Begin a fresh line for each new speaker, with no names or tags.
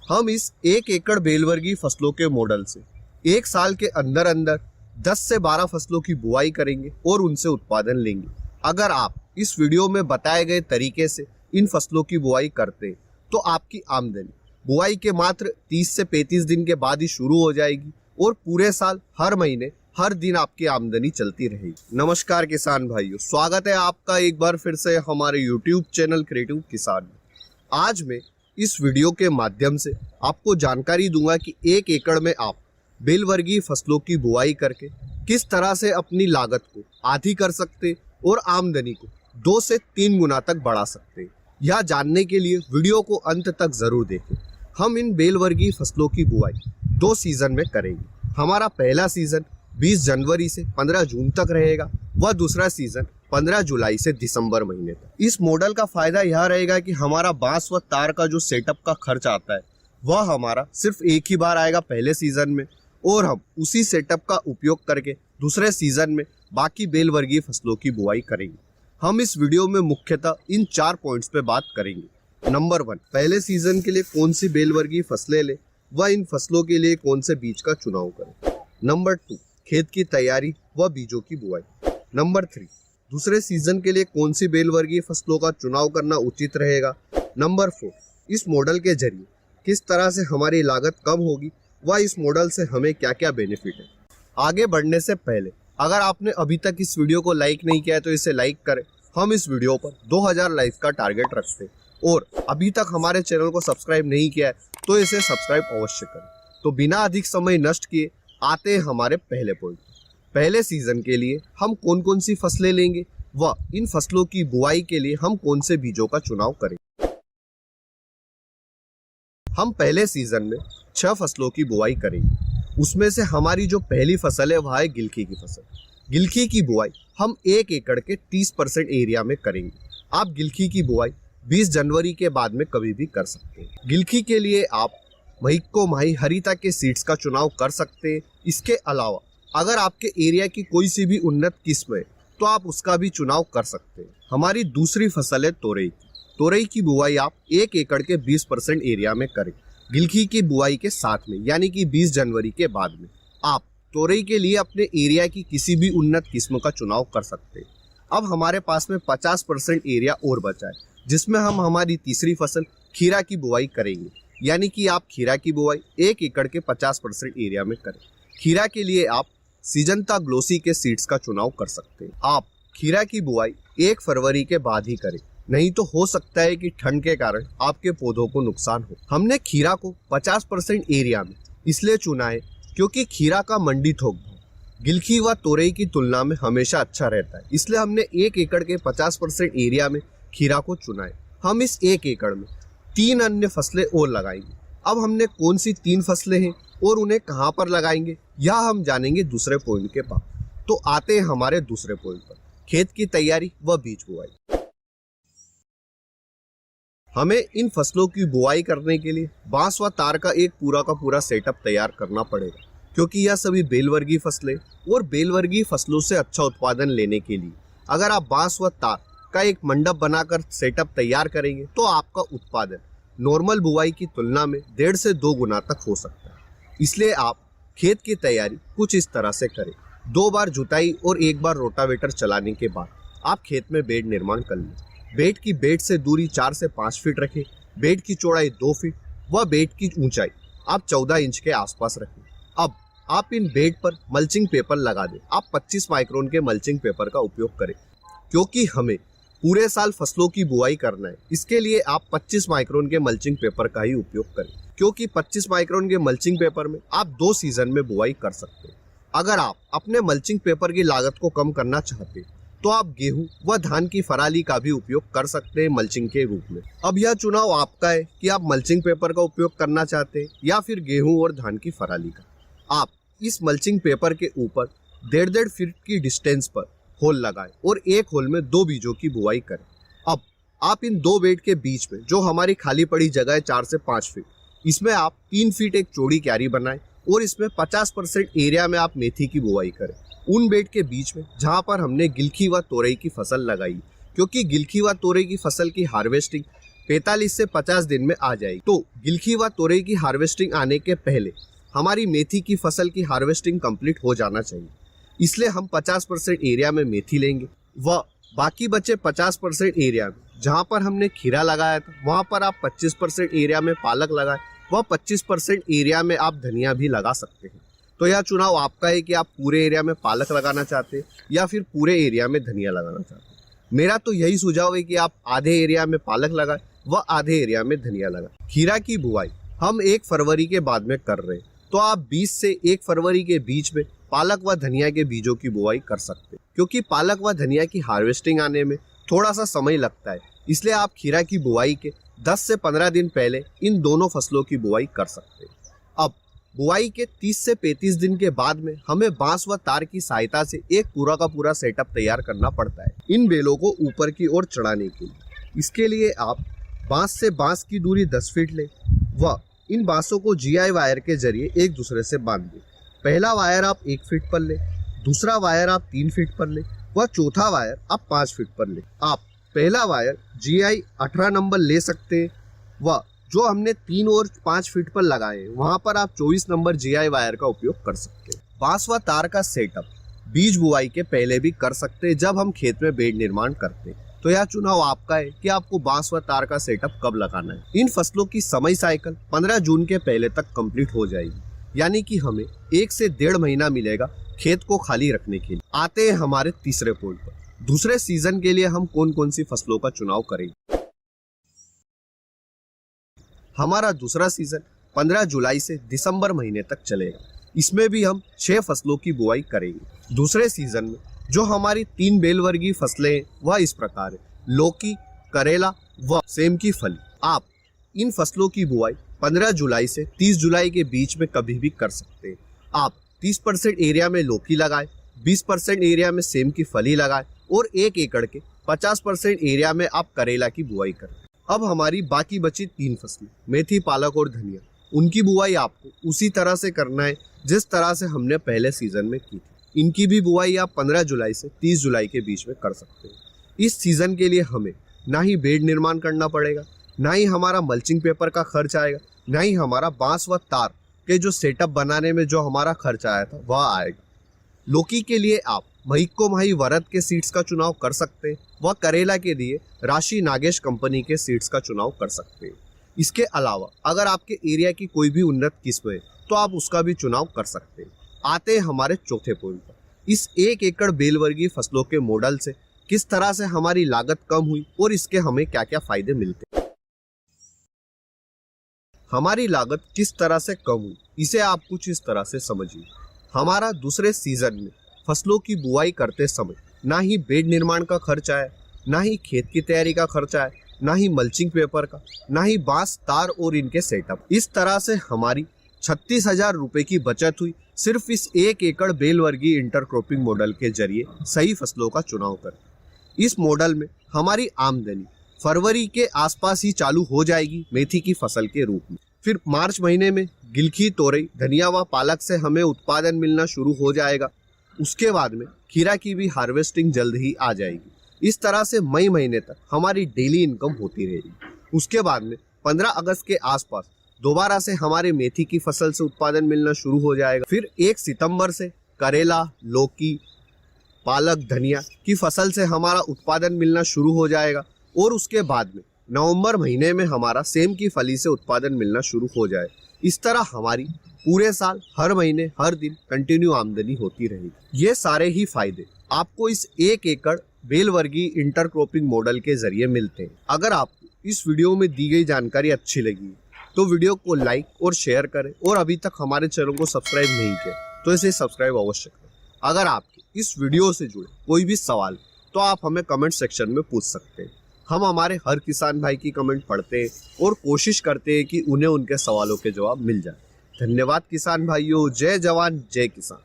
हम इस 1 एकड़ बेलवर्गीय फसलों के मॉडल से 1 साल के अंदर अंदर 10 से 12 फसलों की बुआई करेंगे और उनसे उत्पादन लेंगे। अगर आप इस वीडियो में बताए गए तरीके से इन फसलों की बुआई करते हैं तो आपकी आमदनी बुआई के मात्र 30 से 35 दिन के बाद ही शुरू हो जाएगी और पूरे साल हर महीने हर दिन आपकी आमदनी चलती रहेगी। नमस्कार किसान भाइयों, स्वागत है आपका एक बार फिर से हमारे YouTube चैनल क्रिएटिव किसान में। आज मैं इस वीडियो के माध्यम से आपको जानकारी दूंगा कि 1 एकड़ में आप बेलवर्गीय फसलों की बुआई करके किस तरह से अपनी लागत को आधी कर सकते और आमदनी को 2 से 3 गुना तक बढ़ा सकते हैं। यह जानने के लिए वीडियो को अंत तक जरूर देखें। हम इन बेलवर्गीय फसलों की बुआई 2 सीजन में करेंगे। हमारा पहला सीजन 20 जनवरी से 15 जून तक रहेगा, वह दूसरा सीजन 15 जुलाई से दिसंबर महीने तक। इस मॉडल का फायदा यह रहेगा कि हमारा बांस व तार का जो सेटअप का खर्च आता है वह हमारा सिर्फ एक ही बार आएगा पहले सीजन में, और हम उसी सेटअप का उपयोग करके दूसरे सीजन में बाकी बेलवर्गीय फसलों की बुआई करेंगे। हम इस वीडियो में मुख्यतः इन 4 पॉइंट्स पे बात करेंगे। नंबर 1, पहले सीजन के लिए कौन सी बेलवर्गीय फसलें लें व इन फसलों के लिए कौन से बीज का चुनाव करें। नंबर 2, खेत की तैयारी व बीजों की बुआई। नंबर 3, दूसरे सीजन के लिए कौन सी बेलवर्गीय फसलों का चुनाव करना उचित रहेगा। नंबर 4, इस मॉडल के जरिए किस तरह से हमारी लागत कम होगी व इस मॉडल से हमें क्या क्या बेनिफिट है। आगे बढ़ने से पहले अगर आपने अभी तक इस वीडियो को लाइक नहीं किया है तो इसे लाइक करें। हम इस वीडियो पर 2000 लाइक का टारगेट रखते हैं, और अभी तक हमारे चैनल को सब्सक्राइब नहीं किया है तो इसे सब्सक्राइब अवश्य करें। तो बिना अधिक समय नष्ट किए आते हैं हमारे पहले पॉइंट। पहले सीजन के लिए हम कौन कौन सी फसलें लेंगे व इन फसलों की बुआई के लिए हम कौन से बीजों का चुनाव करेंगे। हम पहले सीजन में 6 फसलों की बुआई करेंगे। उसमें से हमारी जो पहली फसल है वह है गिलकी की फसल। गिलकी की बुआई हम 1 एकड़ के 30% एरिया में करेंगे। आप गिलकी की बुआई 20 जनवरी के बाद में कभी भी कर सकते हैं। गिलकी के लिए आप महिको माही हरिता के सीड्स का चुनाव कर सकते हैं। इसके अलावा अगर आपके एरिया की कोई सी भी उन्नत किस्म है तो आप उसका भी चुनाव कर सकते हैं। हमारी दूसरी फसल है तोरई की। तोरई की बुआई आप 1 एकड़ के 20% एरिया में करें। गिलकी की बुआई के साथ में यानी कि 20 जनवरी के बाद में आप तोरई के लिए अपने एरिया की किसी भी उन्नत किस्म का चुनाव कर सकते हैं। अब हमारे पास में 50% एरिया और बचा है, जिसमें हम हमारी तीसरी फसल खीरा की बुआई करेंगे। यानी कि आप खीरा की बुआई 1 एकड़ के 50% एरिया में करें। खीरा के लिए आप सिजंता ग्लोसी के सीड्स का चुनाव कर सकते हैं। आप खीरा की बुआई 1 फरवरी के बाद ही करें, नहीं तो हो सकता है कि ठंड के कारण आपके पौधों को नुकसान हो। हमने खीरा को 50% एरिया में इसलिए चुना है क्योंकि खीरा का मंडी थोक भाव गिलकी व तोरई की तुलना में हमेशा अच्छा रहता है, इसलिए हमने 1 एकड़ के 50% एरिया में खीरा को चुना है। हम इस 1 एकड़ में 3 अन्य फसलें और लगाएंगे। अब हमने कौन सी 3 फसलें हैं और उन्हें कहां पर लगाएंगे यह हम जानेंगे दूसरे पॉइंट के बाद। तो आते हैं हमारे दूसरे पॉइंट पर, खेत की तैयारी व बीज बुआई। हमें इन फसलों की बुआई करने के लिए बांस व तार का एक पूरा का पूरा सेटअप तैयार करना पड़ेगा, क्योंकि यह सभी बेलवर्गीय फसलें और बेलवर्गीय फसलों से अच्छा उत्पादन लेने के लिए अगर आप बांस व तार का एक मंडप बनाकर सेटअप तैयार करेंगे तो आपका उत्पादन नॉर्मल बुआई की तुलना में 1.5 से 2 गुना तक हो सकता है। इसलिए आप खेत की तैयारी कुछ इस तरह से करें। 2 बार जुताई और 1 बार रोटावेटर चलाने के बाद आप खेत में बेड निर्माण कर लें। बेड की बेड से दूरी 4 से 5 फीट रखें। बेड की चौड़ाई 2 फीट व बेड की ऊंचाई आप 14 इंच के आसपास रखें। अब आप इन बेड पर मल्चिंग पेपर लगा दें। आप 25 माइक्रोन के मल्चिंग पेपर का उपयोग करें, क्योंकि हमें पूरे साल फसलों की बुआई करना है। इसके लिए आप 25 माइक्रोन के मल्चिंग पेपर का ही उपयोग करें, क्योंकि 25 माइक्रोन के मल्चिंग पेपर में आप 2 सीजन में बुआई कर सकते हैं। अगर आप अपने मल्चिंग पेपर की लागत को कम करना चाहते हैं तो आप गेहूं व धान की फराली का भी उपयोग कर सकते हैं मल्चिंग के रूप में। अब यह चुनाव आपका है कि आप मल्चिंग पेपर का उपयोग करना चाहते हैं या फिर गेहूं और धान की फराली का। आप इस मल्चिंग पेपर के ऊपर 1.5 फीट की डिस्टेंस पर होल लगाएं और एक होल में 2 बीजों की बुआई करें। अब आप इन 2 बेड के बीच में जो हमारी खाली पड़ी जगह है 4 से 5 फीट, इसमें आप 3 फीट एक चौड़ी क्यारी बनाएं और इसमें 50% एरिया में आप मेथी की बुआई करें। उन बेड के बीच में जहां पर हमने गिलकी व तोरई की फसल लगाई, क्योंकि गिलकी व तोरई की फसल की हार्वेस्टिंग 45 से 50 दिन में आ जाएगी। तो गिलकी व तोरई की हार्वेस्टिंग आने के पहले हमारी मेथी की फसल की हार्वेस्टिंग कंप्लीट हो जाना चाहिए। इसलिए हम 50% एरिया में मेथी लेंगे व बाकी बचे 50% एरिया में जहाँ पर हमने खीरा लगाया था वहाँ पर आप 25% एरिया में पालक लगाए व 25% एरिया में आप धनिया भी लगा सकते हैं। तो यह चुनाव आपका है कि आप पूरे एरिया में पालक लगाना चाहते हैं या फिर पूरे एरिया में धनिया लगाना चाहते हैं। मेरा तो यही सुझाव है कि आप आधे एरिया में पालक लगाएं व आधे एरिया में धनिया लगाएं। खीरा की बुआई हम 1 फरवरी के बाद में कर रहे हैं, तो आप 20 से 1 फरवरी के बीच में पालक व धनिया के बीजों की बुआई कर सकते हैं, क्योंकि पालक व धनिया की हार्वेस्टिंग आने में थोड़ा सा समय लगता है। इसलिए आप खीरा की बुआई के 10 से 15 दिन पहले इन दोनों फसलों की बुआई कर सकते हैं। अब बुआई के 30 से 35 दिन के बाद में हमें बांस व तार की सहायता से एक पूरा का पूरा सेटअप तैयार करना पड़ता है इन बेलों को ऊपर की ओर चढ़ाने के लिए। इसके लिए आप बांस से बांस की दूरी 10 फीट लें व इन बांसों को GI वायर के जरिए एक दूसरे से बांध दें। पहला वायर आप 1 फीट पर लें, दूसरा वायर आप 3 फीट पर लें व चौथा वायर आप 5 फीट पर लें। आप पहला वायर GI 18 नंबर ले सकते हैं व जो हमने 3 और 5 फीट पर लगाए हैं वहाँ पर आप 24 नंबर GI वायर का उपयोग कर सकते हैं। बांस व तार का सेटअप बीज बुआई के पहले भी कर सकते हैं जब हम खेत में बेड निर्माण करते हैं। तो यह चुनाव आपका है कि आपको बांस व तार का सेटअप कब लगाना है। इन फसलों की समय साइकिल 15 जून के पहले तक कंप्लीट हो जाएगी, यानी कि हमें 1 से 1.5 महीना मिलेगा खेत को खाली रखने के लिए। आते हैं हमारे तीसरे पॉइंट पर। दूसरे सीजन के लिए हम कौन कौन सी फसलों का चुनाव करेंगे। हमारा दूसरा सीजन 15 जुलाई से दिसंबर महीने तक चलेगा। इसमें भी हम 6 फसलों की बुआई करेंगे। दूसरे सीजन में जो हमारी 3 बेलवर्गीय फसलें हैं वह इस प्रकार है: लौकी, करेला व सेम की फली। आप इन फसलों की बुआई 15 जुलाई से 30 जुलाई के बीच में कभी भी कर सकते हैं। आप 30% एरिया में लौकी लगाएं, 20% एरिया में सेम की फली लगाएं और 1 एकड़ के 50% एरिया में आप करेला की बुआई करें। अब हमारी बाकी बची 3 फसलें मेथी, पालक और धनिया, उनकी बुआई आपको उसी तरह से करना है जिस तरह से हमने पहले सीजन में की थी। इनकी भी बुआई आप 15 जुलाई से 30 जुलाई के बीच में कर सकते हैं। इस सीजन के लिए हमें ना ही बेड निर्माण करना पड़ेगा, ना ही हमारा मल्चिंग पेपर का खर्च आएगा, ना ही हमारा बांस व तार के जो सेटअप बनाने में जो हमारा खर्च आया था वह आएगा। लौकी के लिए आप महिको माही वरद के सीड्स का चुनाव कर सकते हैं व करेला के लिए राशि नागेश कंपनी के सीड्स का चुनाव कर सकते हैं। इसके अलावा अगर आपके एरिया की कोई भी उन्नत किस्म है तो आप उसका भी चुनाव कर सकते हैं। आते हैं हमारे चौथे पॉइंट पर। इस 1 एकड़ बेलवर्गीय फसलों के मॉडल से किस तरह से हमारी लागत कम हुई और इसके हमें क्या क्या फायदे मिलते हैं। हमारी लागत किस तरह से कम हुई इसे आप कुछ इस तरह से समझिए। हमारा दूसरे सीजन में फसलों की बुआई करते समय ना ही बेड निर्माण का खर्च आया, ना ही खेत की तैयारी का खर्च आया, ना ही मल्चिंग पेपर का, ना ही बांस, तार और इनके सेटअप। इस तरह से हमारी 36,000 रुपए की बचत हुई सिर्फ इस 1 एकड़ बेलवर्गीय इंटरक्रॉपिंग मॉडल के जरिए सही फसलों का चुनाव कर। इस मॉडल में हमारी आमदनी फरवरी के आसपास ही चालू हो जाएगी मेथी की फसल के रूप में। फिर मार्च महीने में गिलकी, तोरई, धनिया व पालक से हमें उत्पादन मिलना शुरू हो जाएगा। उसके बाद में खीरा की भी हार्वेस्टिंग जल्द ही आ जाएगी। इस तरह से मई महीने तक हमारी डेली इनकम होती रहेगी। उसके बाद में 15 अगस्त के आसपास दोबारा से हमारे मेथी की फसल से उत्पादन मिलना शुरू हो जाएगा। फिर 1 सितंबर से करेला, लौकी, पालक, धनिया की फसल से हमारा उत्पादन मिलना शुरू हो जाएगा और उसके बाद में नवंबर महीने में हमारा सेम की फली से उत्पादन मिलना शुरू हो जाए। इस तरह हमारी पूरे साल हर महीने हर दिन कंटिन्यू आमदनी होती रहेगी। ये सारे ही फायदे आपको इस 1 एकड़ बेलवर्गीय इंटरक्रॉपिंग मॉडल के जरिए मिलते हैं। अगर आपको इस वीडियो में दी गई जानकारी अच्छी लगी तो वीडियो को लाइक और शेयर करें और अभी तक हमारे चैनल को सब्सक्राइब नहीं किया तो इसे सब्सक्राइब अवश्य करें। अगर आपके इस वीडियो से जुड़े कोई भी सवाल तो आप हमें कमेंट सेक्शन में पूछ सकते हैं। हम हमारे हर किसान भाई की कमेंट पढ़ते हैं और कोशिश करते हैं कि उन्हें उनके सवालों के जवाब मिल जाए। धन्यवाद किसान भाइयों। जय जवान जय किसान।